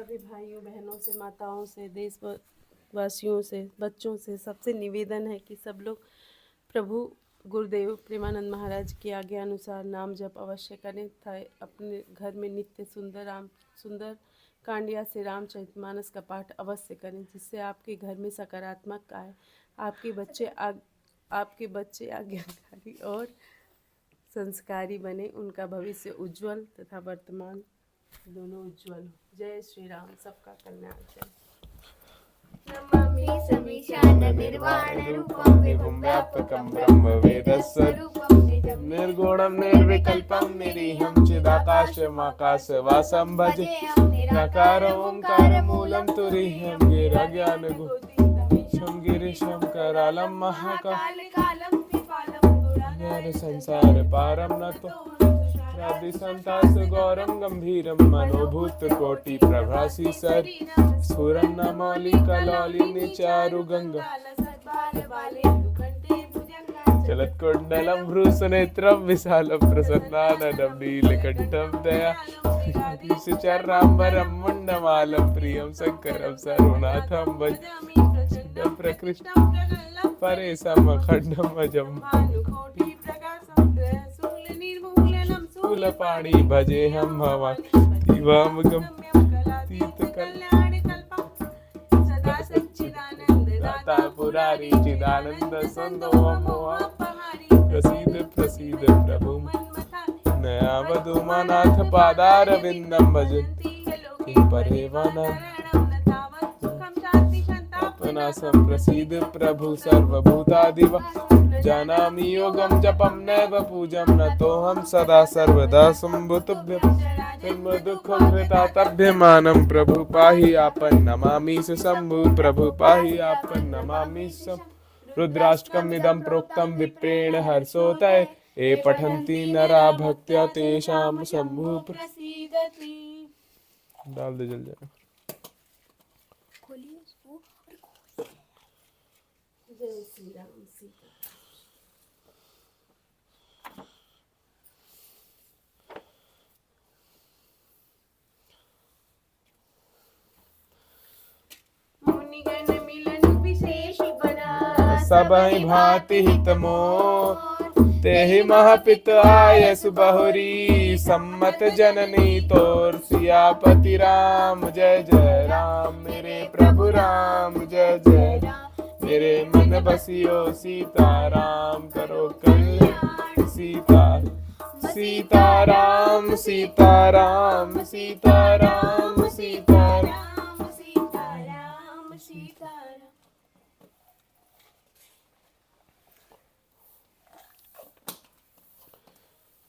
सभी भाइयों बहनों से, माताओं से, देशवासियों से, बच्चों से, सबसे निवेदन है कि सब लोग प्रभु गुरुदेव प्रेमानंद महाराज की आज्ञा अनुसार नाम जप अवश्य करें तथा अपने घर में नित्य सुंदर कांडिया से रामचरितमानस का पाठ अवश्य करें, जिससे आपके घर में सकारात्मक आए, आपके बच्चे आज्ञाकारी और संस्कारी बने, उनका भविष्य उज्जवल तथा वर्तमान दोनों उज्जवल हो। जय श्री राम। सबका कल्याण करे। नमामि समीशान निर्वाण रूपं विभुं व्यापकं ब्रह्म वेदस्वरूपं निजं निर्गुणं निर्विकल्पं निरीहं चिदाकाशमाकाशवासं भजे नकार ओंकार मूलं तुरीयं गिरज्ञानगुणं गिरीशं करालं महाकालं संसार पारं नतो संतास गौरम गंभीरम मनोभूत कोटि प्रभासी सर स्फुरं नमौलि कलौलि निचारु गंगा चलत्कुण्डलं भ्रूसुनेत्रं विशालं प्रसन्नाननं नीलकण्ठं दया चर्राम्बरं मुण्डमालं प्रियं शङ्करं सर्वनाथं भजे प्रकृष्टं परेशं खण्डं अजं पाणी भजे हम भवा दिवामगम तीत कल्याण दाता पुरारी चिदानंद संदोह प्रसीद प्रभु नया वधुमानाथ पादार विंदम भजन परेवाना अपना संप्रसीद प्रभु सर्वभूतादिव जानामि योगं जपं नैव पूजं नतोऽहं सदा सर्वदा शम्भुतुभ्यं जन्मदुःखकृतातभ्यमानं प्रभु पाहि आपन् नमामि शम्भु प्रभु पाहि आपन् नमामि रुद्राष्टकमिदं प्रोक्तं विप्रेण हर्षोदये ये पठन्ति नरा भक्त्या तेषां शम्भु प्रसीदति। डाल दे जल जाए। जय श्री राम। सीता मुनिगण मिलन विशेष बना सबहि भांति हित मोह तेहि महपित आयस बहुरी सम्मत जननी तोर सियापति राम जय जय राम मेरे प्रभु राम जय जय राम मेरे मन बसियो सीताराम करो कल्याण सीताराम सीताराम सीताराम सीताराम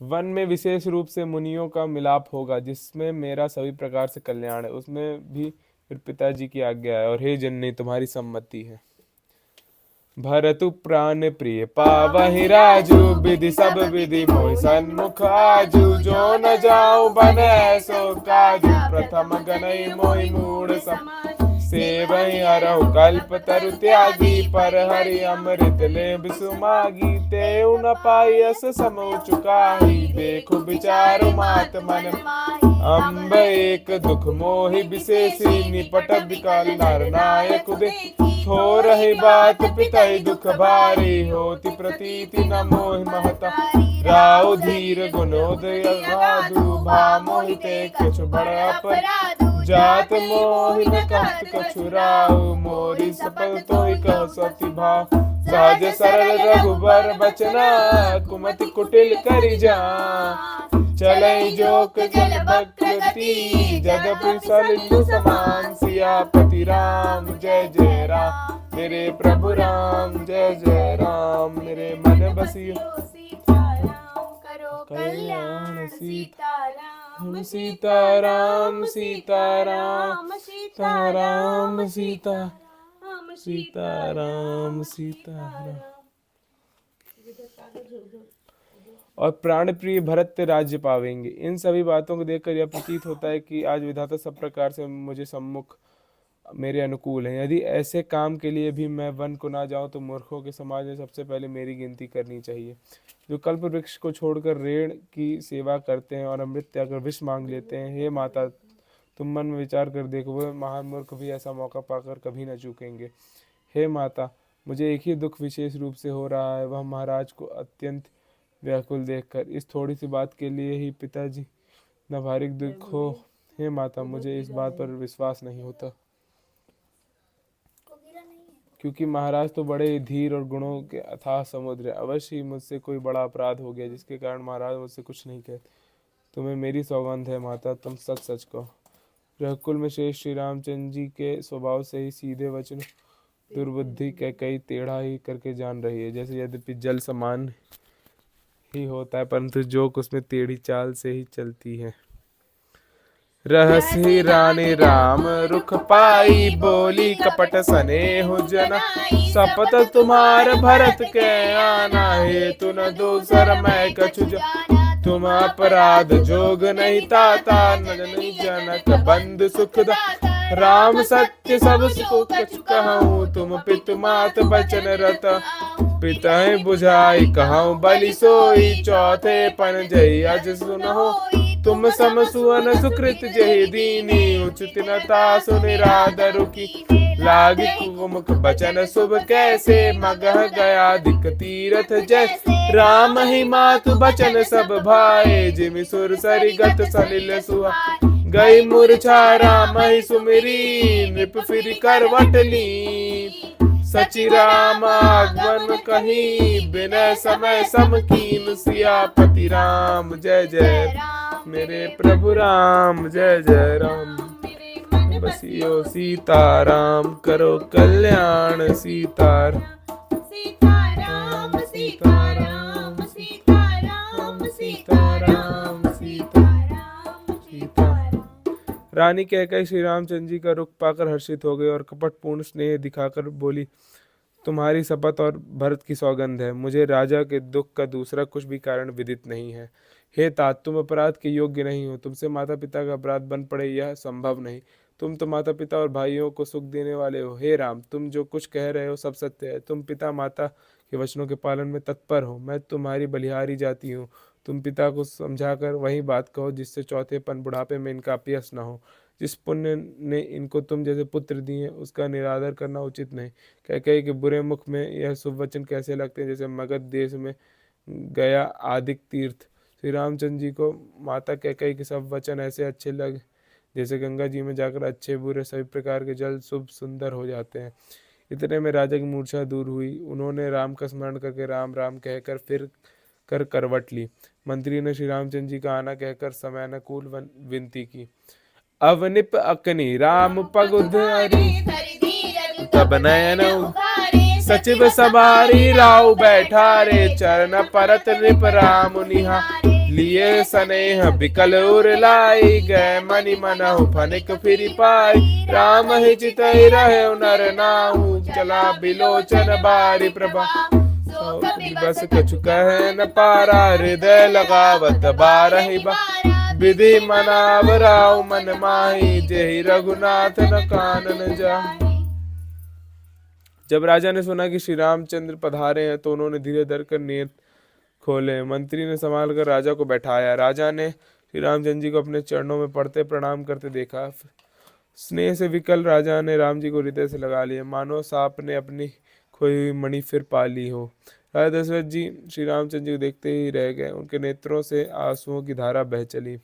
वन में विशेष रूप से मुनियों का मिलाप होगा जिसमें मेरा सभी प्रकार से कल्याण है, उसमें भी फिर पिताजी की आज्ञा है और हे जननी तुम्हारी सम्मति है। भरतु प्राण प्रिय पावहि राजू विधि सब विधि मोहि सन्मुख आजू जो न जाऊं बन ऐसो काजू प्रथम गनई मोहि मूढ़ समाज सेवहि हरहु कल्प तरु त्यागी पर हरि अमृत लेब सुमागी तेउ न पाई अस समो चुकाही देखु विचारु मात मन अम्ब एक दुख मोहि विशेषी निपट विकल नर नायक दे हो रही बात पितई दुख भारी होती प्रतीति न मोहि महता राव धीर गुणोदय साधु भा मोहिते कुछ बड़ा अपराध जात मोहि न कहत कछु राव मोरी सफल तो कह सती भाव सहज सरल रघुबर बचना कुमति कुटिल करि जा चलै जोक जल भक्ति जगपि सलिल समान सियापति राम जय जय राम मेरे प्रभु राम जय जय राम मेरे मन बसियो कल्याण सीताराम सीताराम सीताराम सीताराम सीताराम सीताराम। और प्राण प्रिय भरत राज्य पावेंगे। इन सभी बातों को देखकर यह प्रतीत होता है कि आज विधाता सब प्रकार से मुझे सम्मुख मेरे अनुकूल है। यदि ऐसे काम के लिए भी मैं वन को ना जाऊं तो मूर्खों के समाज में सबसे पहले मेरी गिनती करनी चाहिए। जो कल्प वृक्ष को छोड़कर रेण की सेवा करते हैं और अमृत त्याग कर विष मांग लेते हैं, हे माता तुम मन में विचार कर देखो, वह महान मूर्ख भी ऐसा मौका पाकर कभी न चूकेंगे। हे माता, मुझे एक ही दुख विशेष रूप से हो रहा है, वह महाराज को अत्यंत व्याकुल देखकर। इस थोड़ी सी बात के लिए ही पिताजी न भारी दुख हो। हे माता, मुझे इस बात पर विश्वास नहीं होता, क्योंकि महाराज तो बड़े ही धीर और गुणों के अथाह समुद्र है। अवश्य ही मुझसे कोई बड़ा अपराध हो गया जिसके कारण महाराज मुझसे कुछ नहीं कहते। तुम्हें मेरी सौगंध है माता, तुम सच सच कहो। रघुकुल में श्रेष्ठ श्री रामचंद्र जी के स्वभाव से ही सीधे वचन दुर्बुद्धि कई टेढ़ा ही करके जान रही है। जैसे यद्यपि जल समान ही होता है, परंतु जोक उसमें टेढ़ी चाल से ही चलती है। रहसी रानी राम रुख पाई, बोली कपट स्नेह जना, सपत तुम्हार भरत के आना, हेतु न दूसर मैं कछु जाना, तुम अपराध जोग नहीं ताता, नहीं जनक बंधु सुखदा, राम सत्य सब सुख कछु कहूँ, तुम पितु मात बचन रत, पिता बुझाई कहूँ बलि सोई, चौथे पन जय अज सुनहो, तुम सम सुवन सुकृत जय दीनी, उचित नता सुनिरादरु की, लागी कुमुख बचन शुभ कैसे, मगह गया दिक तीरथ जय, राम ही मातु बचन सब भाए, जिमि सुर सरिगत सलिल सुहा, गई मूर्छा राम ही सुमिरी, नृप फिर करवट ली, सचि राम आगमन कही, बिना समय समकीन, सियापति राम जय जय, मेरे प्रभु राम जय जय राम, बसियो सीताराम, करो कल्याण सीताराम, सीताराम सीताराम सीताराम सीताराम सीताराम सीताराम। रानी कहकर श्री रामचंद्र जी का रुख पाकर हर्षित हो गई और कपटपूर्ण स्नेह दिखाकर बोली, तुम्हारी शपथ और भरत की सौगंध है, मुझे राजा के दुख का दूसरा कुछ भी कारण विदित नहीं है। हे तात, तुम अपराध के योग्य नहीं हो, तुमसे माता पिता का अपराध बन पड़े यह संभव नहीं। तुम तो माता पिता और भाइयों को सुख देने वाले हो। हे राम, तुम जो कुछ कह रहे हो सब सत्य है। तुम पिता माता के वचनों के पालन में तत्पर हो। मैं तुम्हारी बलिहारी जाती हूँ। तुम पिता को समझाकर वही बात कहो जिससे चौथेपन बुढ़ापे में इनका अपयश न हो। जिस पुण्य ने इनको तुम जैसे पुत्र दिए उसका निरादर करना उचित नहीं। कह कि बुरे मुख में यह शुभ वचन कैसे लगते हैं, जैसे मगध देश में गया आदिक तीर्थ। श्री रामचंद्र जी को माता कैकेयी के सब वचन ऐसे अच्छे लगे जैसे गंगा जी में जाकर अच्छे बुरे सभी प्रकार के जल शुभ सुंदर हो जाते हैं। इतने में राजा की मूर्छा दूर हुई। उन्होंने राम का स्मरण करके राम राम कहकर फिर कर करवट ली। मंत्री ने श्री रामचंद्र जी का आना कहकर समयानुकूल विनती की। अवनिप अकनी राम पग उधारी, तब नयन सचिव सवारी राव बैठारे, चरण परत नृप राम निहा, लिए स्नेह बिकल उर लाई, गए मनि मनहु फनिक फिर पाई, राम ही चितई रहे नर नाहु, चला बिलोचन बारी प्रभा, बस कछु कह न पारा, हृदय लगावत बारहि बार, विधि मनाव राव मन माही, जेहि रघुनाथ न कानन जाहि। जब राजा ने सुना कि श्री रामचंद्र पधारे हैं तो उन्होंने धीरे धर कर नेत्र खोले। मंत्री ने संभाल कर राजा को बैठाया। राजा ने श्री रामचंद्र जी को अपने चरणों में पड़ते प्रणाम करते देखा। स्नेह से विकल राजा ने राम जी को हृदय से लगा लिया, मानो सांप ने अपनी खोई हुई मणि फिर पा ली हो। राजा दशरथ जी श्री रामचंद्र जी को देखते ही रह गए। उनके नेत्रों से आंसुओं की धारा बह चली।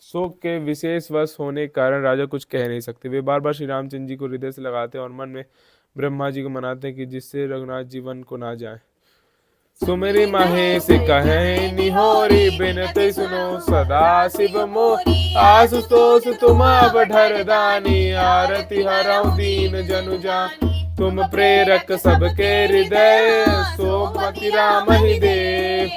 शोक के विशेष वश होने के कारण राजा कुछ कह नहीं सकते। वे बार बार श्री रामचंद्र जी को हृदय से लगाते और मन में ब्रह्मा जी को मनाते हैं कि जिससे रघुनाथ जीवन को ना जाए। सुमेरी महेश कहे निहोरी, बिनते सुनो सदा शिव मोरी, आशुतोष तुम अब ढर दानी, आरती हरऊ दीन जनु जान, तुम प्रेरक सबके हृदय, सोमति राम ही देव,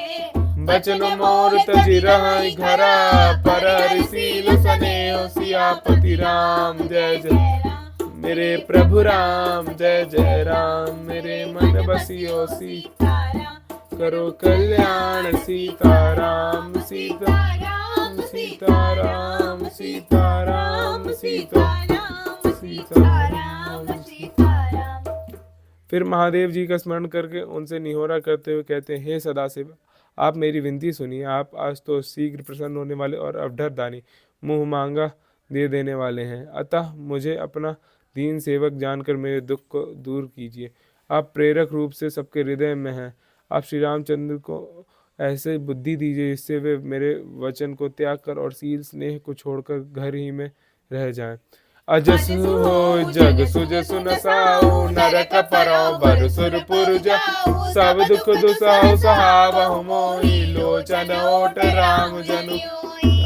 बचन मोर तजि रहै घरा, पर हरिशील स्नेह सियापति राम जय जय, मेरे प्रभु राम जय जय राम, मेरे मन बसियो सीताराम, करो कल्याण सीताराम सीताराम सीताराम सीताराम सीताराम सीताराम सीताराम। फिर महादेव जी का स्मरण करके उनसे निहोरा करते हुए कहते हैं, हे सदाशिव, आप मेरी विनती सुनिए। आप आज तो शीघ्र प्रसन्न होने वाले और अवधर दानी, मुँह मांगा दे देने वाले हैं। अतः मुझे अपना दीन सेवक जानकर मेरे दुख को दूर कीजिए। आप प्रेरक रूप से सबके हृदय में हैं। आप श्री रामचंद्र को ऐसे बुद्धि दीजिए जिससे वे मेरे वचन को त्याग कर और शील स्नेह को छोड़कर घर ही में रह जाएं। अजस हो जग सुज सुन साऊ, नरक परौ बर सुर पुर जाऊ। सब दुख दुसहु सहावहु मोहि, लोचन ओट राम जनु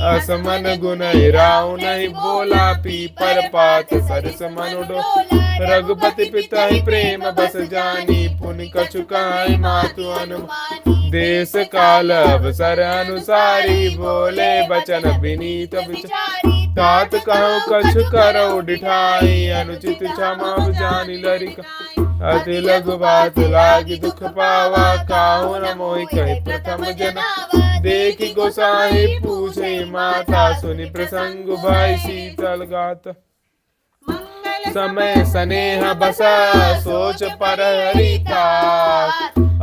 असमन गुण राउ नहीं बोला। पीपर पात सरस मनु डोला, रघुपति पिता प्रेम बस जानी। पुनि कछु कहाई मातु अनुमानी, देश काल अवसर अनुसारी। बोले बचन विनीत विचारी, तात कहो कछु करो डिठाई। अनुचित क्षमा जानी लरिका, अति लघु बात लागी दुख पावा। काहू न मोहि कहि प्रथम जनावा, देखि गोसाई पूछे माता। सुनि प्रसंग भय शीतल गात, समय स्नेह बसा सोच पर हरिता।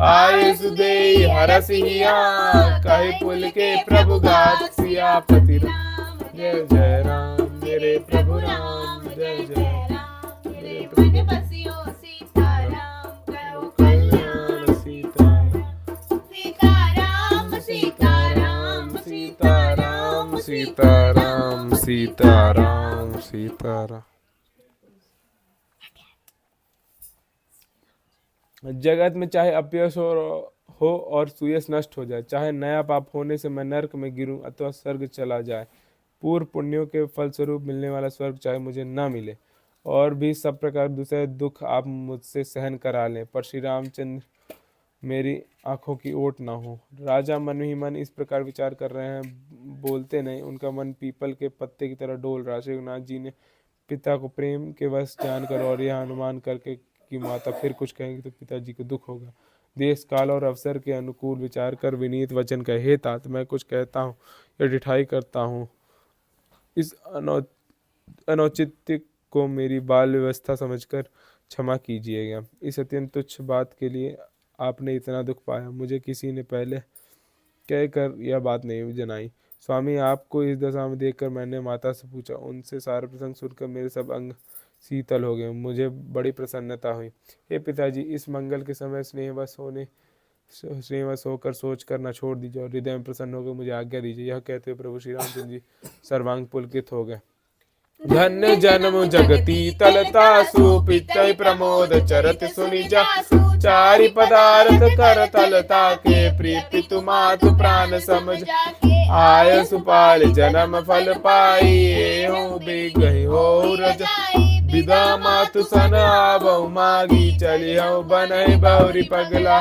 आये सुदेई हरसिया, कहि पुल के प्रभु गात। सियापति राम जय जय राम, मेरे प्रभु राम जय जय राम। मेरे प्रभु बसियो सीताराम, करो कल्याण सीताराम। सीताराम सीताराम सीताराम सीताराम सीताराम सीताराम। जगत में चाहे अपयश हो और सुयश नष्ट हो जाए, चाहे नया पाप होने से मैं नरक में गिरूं अथवा स्वर्ग चला जाए, पूर्व पुण्यों के फलस्वरूप मिलने वाला स्वर्ग चाहे मुझे न मिले, और भी सब प्रकार दूसरे दुख आप मुझसे सहन करा लें, पर श्री रामचंद्र मेरी आंखों की ओट ना हो। राजा मन ही मन इस प्रकार विचार कर रहे हैं, बोलते नहीं। उनका मन पीपल के पत्ते की तरह डोल रहा। श्री रघुनाथ जी ने पिता को प्रेम के वश जानकर और यह अनुमान करके कि माता फिर कुछ कहेंगी तो पिताजी को दुख होगा, देश काल और अवसर के अनुकूल विचार कर विनीत वचन कहे, हे तात, मैं कुछ कहता हूँ या डिठाई करता हूँ, इस अनौचित्य को मेरी बाल व्यवस्था समझकर क्षमा कीजिएगा। इस अत्यंत तुच्छ बात के लिए आपने इतना दुख पाया, मुझे किसी ने पहले कहकर यह बात नहीं जनाई। स्वामी, आपको इस दशा में देखकर मैंने माता से पूछा, उनसे सारा प्रसंग सुनकर मेरे सब अंग शीतल हो गए, मुझे बड़ी प्रसन्नता हुई। हे पिताजी, इस मंगल के समय स्नेहवश होकर सोच कर न छोड़ दीजिए और हृदय में प्रसन्न होकर मुझे आज्ञा दीजिए। यह कहते हुए प्रभु श्री रामचंद्र जी सर्वांग पुलकित हो गए। धन्य जन्म जगती तलतासु, पितय प्रमोद चरत सुनि जासु। चारि पदार्थ कर तलता के, प्रिय पितु मातु प्राण समझ। आय सुपाल जन्म फल पाई, एहु बिगहि हो रजाई। विदा मातु सन आवहु मागी, चली हूँ बनहि बहुरी पगला।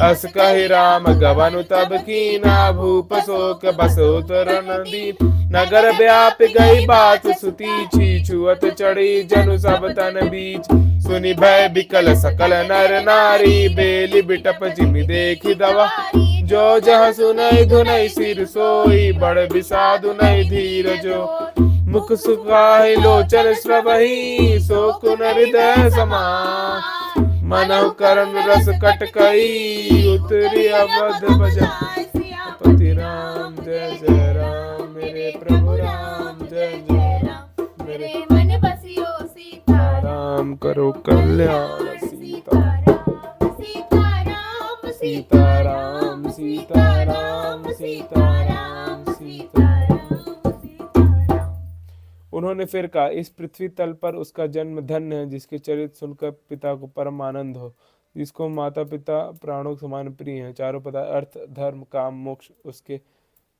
अस कहि राम गवनु तब कीना, भूप शोक बस उतर नदी। नगर व्याप गई बात सुतीछी, छुअत चढ़ी जनु सब तन बीच। सुनि भय बिकल सकल नर नारी, बेली बिटप जिमि देखी दवा। जो जहाँ सुनई धुनई सिर सोई, बड़ विषादु नहीं धीर जो। मुख सुखाई लोचन स्रवही, सो कुन हृदय समा। मनहु कर्म रस कटकई, उतरी अवध भजन। पति राम जय जय राम, मेरे प्रभु राम जय जय राम। मेरे मन बसियो राम करो कल्याण सीताराम। सीताराम सीताराम सीताराम सीताराम सीताराम। उन्होंने फिर कहा, इस पृथ्वी तल पर उसका जन्म धन्य है जिसके चरित्र सुनकर पिता को परम आनंद हो, जिसको माता पिता प्राणों के समान प्रिय हैं। चारों पदार्थ अर्थ धर्म काम मोक्ष उसके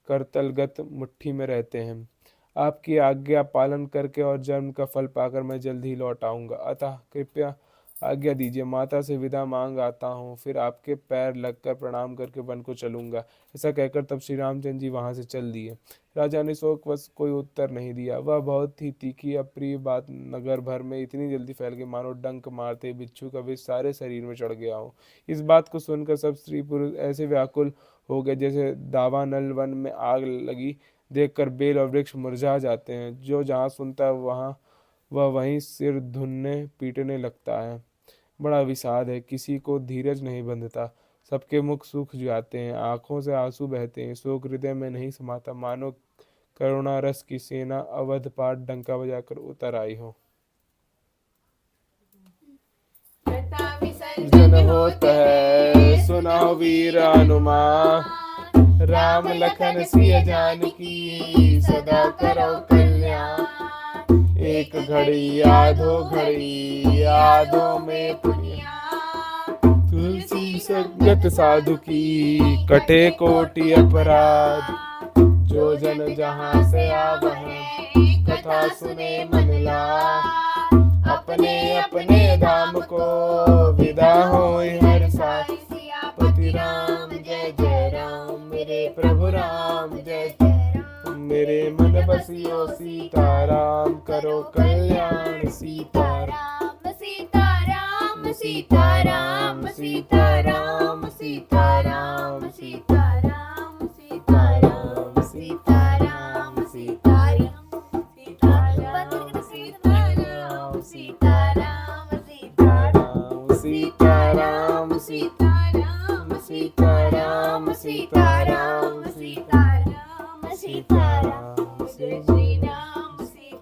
करतलगत मुट्ठी में रहते हैं। आपकी आज्ञा पालन करके और जन्म का फल पाकर मैं जल्द ही लौट आऊंगा, अतः कृपया आज्ञा दीजिए। माता से विदा मांग आता हूँ, फिर आपके पैर लगकर प्रणाम करके वन को चलूंगा। ऐसा कहकर तब श्री रामचंद्र जी वहां से चल दिए। राजा ने शोकवश कोई उत्तर नहीं दिया। वह बहुत ही तीखी अप्रिय बात नगर भर में इतनी जल्दी फैल गई मानो डंक मारते बिच्छू का विष सारे शरीर में चढ़ गया हो। इस बात को सुनकर सब स्त्री पुरुष ऐसे व्याकुल हो गए जैसे दावानल वन में आग लगी देखकर बेल और वृक्ष मुरझा जाते हैं। जो जहाँ सुनता है वह वहीं सिर धुनने पीटने लगता है। बड़ा विषाद है, किसी को धीरज नहीं बंधता। सबके मुख सूख जाते हैं, आंखों से आंसू बहते हैं, शोक हृदय में नहीं समाता, मानो करुणा रस की सेना अवध पार डंका बजाकर उतर आई हो। कृता जन विसर्जन होत है सुनाओ वीर हनुमान, राम लखन सिय जानकी सदा करो कल्याण। एक घड़ी यादो घड़ी यादों में पुनिया, तुलसी संगत साधु की कटे कोटि अपराध। जो जन जहाँ से आवह कथा सुने मन लाग, अपने अपने धाम को विदा होय हर साथ। पति राम जय जय राम, मेरे प्रभु राम जय जय राम। मेरे मन बसियो सीताराम, करो कल्याण सीताराम। सीताराम सीताराम सीताराम सीताराम सीताराम सीताराम सीताराम सीताराम सीताराम सीताराम सीताराम सीताराम सीताराम सीताराम सीताराम सीताराम सीताराम सीताराम